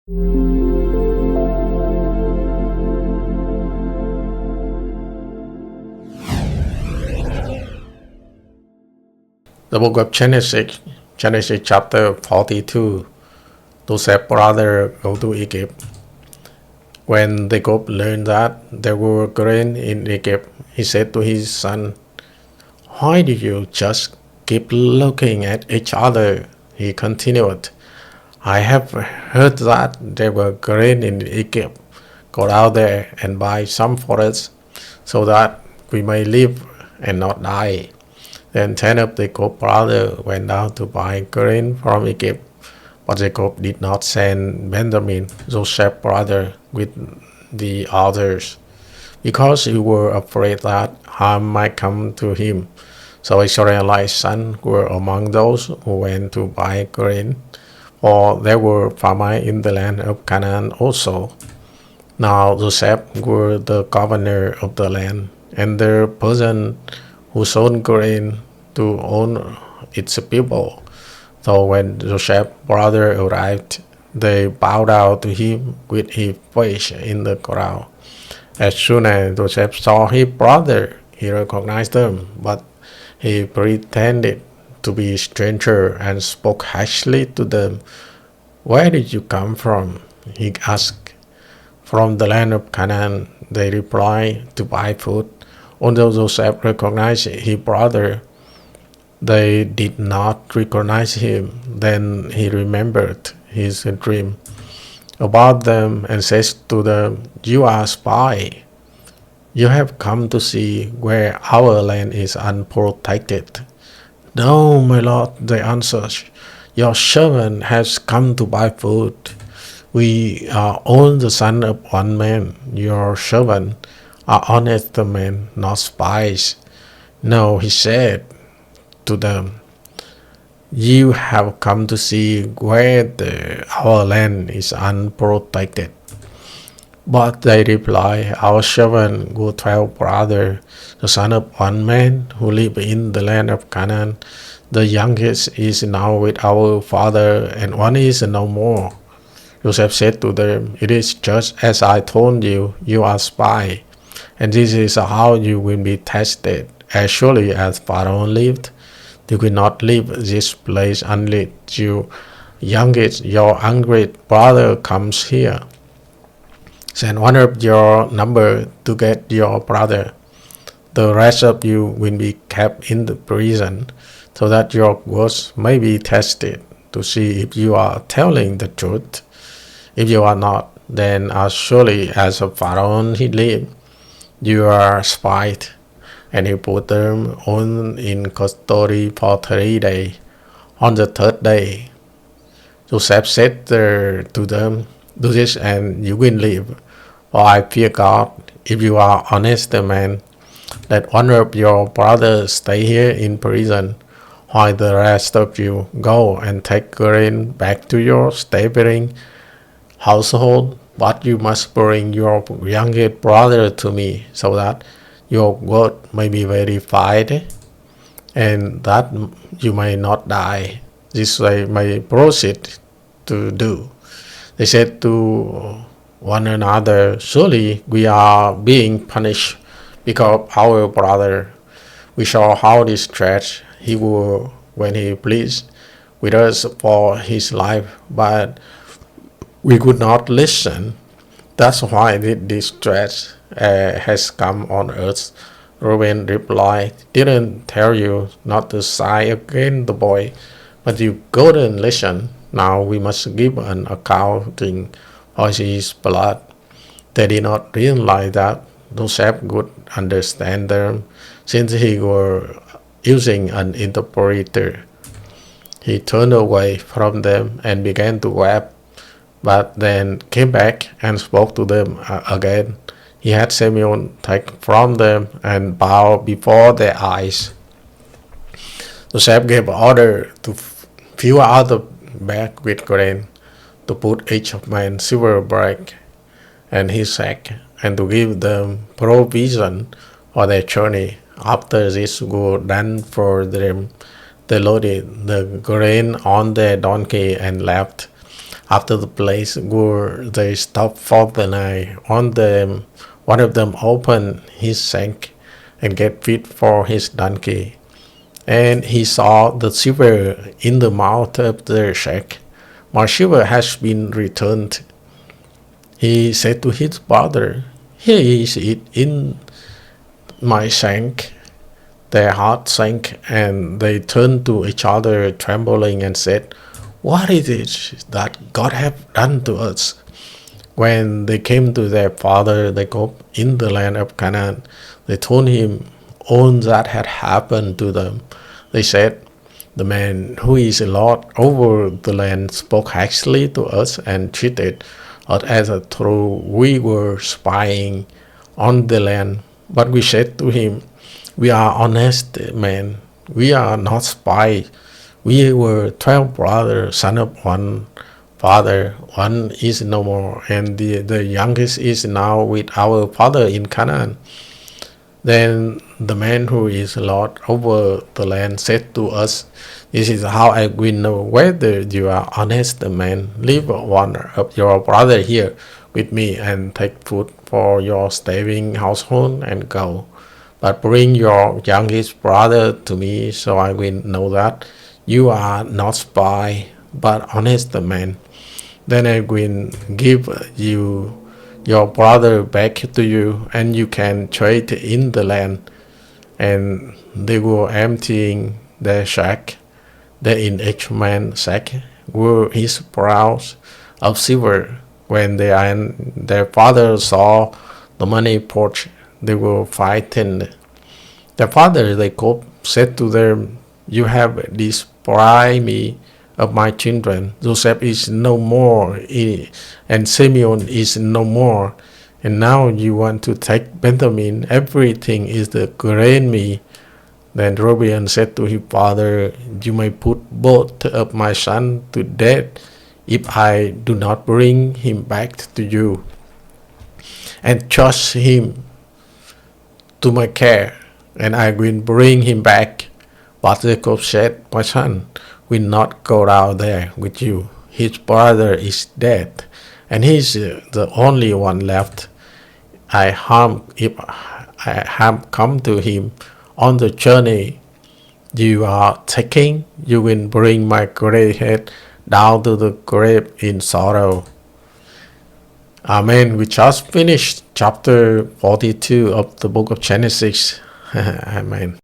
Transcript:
The book of Genesis chapter 42. Joseph's brother go to Egypt. When Jacob learned that there were grain in Egypt, he said to his son, "Why do you just keep looking at each other?" He continued, "I have heard that there were grain in Egypt. Go out there and buy some for us, so that we may live and not die." Then 10 of Jacob's brothers went down to buy grain from Egypt. But Jacob did not send Benjamin, Joseph's brother, with the others, because he were afraid that harm might come to him. So Israel's sons were among those who went to buy grain, for there were famine in the land of Canaan also. Now Joseph was the governor of the land, and the person who sold grain to own its people. So when Joseph's brother arrived, they bowed down to him with his face in the crowd. As soon as Joseph saw his brother, he recognized them, but he pretended to be a stranger and spoke harshly to them. "Where did you come from?" he asked. "From the land of Canaan," they replied, "to buy food." Although Joseph recognized his brother, they did not recognize him. Then he remembered his dream about them and says to them, "You are spies. You have come to see where our land is unprotected." "No, my lord," they answered. "Your servant has come to buy food. We are all the sons of one man. Your servants are honest men, not spies." "No," he said to them, "you have come to see where our land is unprotected." But they replied, "Our servant were 12 brothers, the son of one man, who live in the land of Canaan. The youngest is now with our father, and one is no more." Joseph said to them, "It is just as I told you, you are spies, and this is how you will be tested. As surely as Pharaoh lived, you will not leave this place unless your youngest brother comes here. Send one of your number to get your brother. The rest of you will be kept in the prison, so that your words may be tested to see if you are telling the truth. If you are not, then as surely as Pharaoh he lived, you are spied." And he put them on in custody for 3 days. On the third day, Joseph said to them, "Do this and you will live. For I fear God. If you are honest men, let one of your brothers stay here in prison, while the rest of you go and take grain back to your stabiling household. But you must bring your youngest brother to me, so that your word may be verified, and that you may not die. This way may proceed to do." They said to one another, "Surely we are being punished because of our brother. We saw how distressed he was when he pleaded with us for his life, but we could not listen. That's why this distress has come on us." Reuben replied, "Didn't tell you not to side against the boy, but you couldn't listen. Now we must give an accounting for his blood." They did not realize that Joseph could understand them, since he was using an interpreter. He turned away from them and began to weep, but then came back and spoke to them again. He had Simeon take from them and bow before their eyes. Joseph gave order to fill other bag with grain, to put each man silver bread and his sack, and to give them provision for their journey. After this was done for them, they loaded the grain on their donkey and left. after the place where they stopped for the night. One of them opened his sack and get feed for his donkey. And he saw the silver in the mouth of the sack. My silver has been returned. He said to his brother, here is it in my sack. Their heart sank, and they turned to each other, trembling, and said, what is it that God hath done to us? When they came to their father Jacob in the land of Canaan, they told him all that had happened to them. They said, the man who is Lord over the land spoke harshly to us and treated us as though we were spying on the land. But we said to him, we are honest men, we are not spies. We were 12 brothers, son of one father. One is no more, and the youngest is now with our father in Canaan. Then the man who is Lord over the land said to us, this is how I will know whether you are honest men. Leave one of your brother here with me and take food for your starving household and go. But bring your youngest brother to me, so I will know that you are not spy, but honest man. Then I will give you your brother back to you, and you can trade in the land. And they were emptying their sack. There in each man's sack were his browse of silver. When their father saw the money pouch, they were frightened. Their father Jacob said to them, you have deprived me of my children. Joseph is no more, and Simeon is no more. And now you want to take Benjamin. Everything is the grain me. Then Reuben said to his father, you may put both of my sons to death if I do not bring him back to you and trust him to my care, and I will bring him back. But Jacob said, my son will not go down there with you. His brother is dead, and he is the only one left. If I have come to him on the journey you are taking, you will bring my gray head down to the grave in sorrow. Amen. We just finished chapter 42 of the book of Genesis. Amen.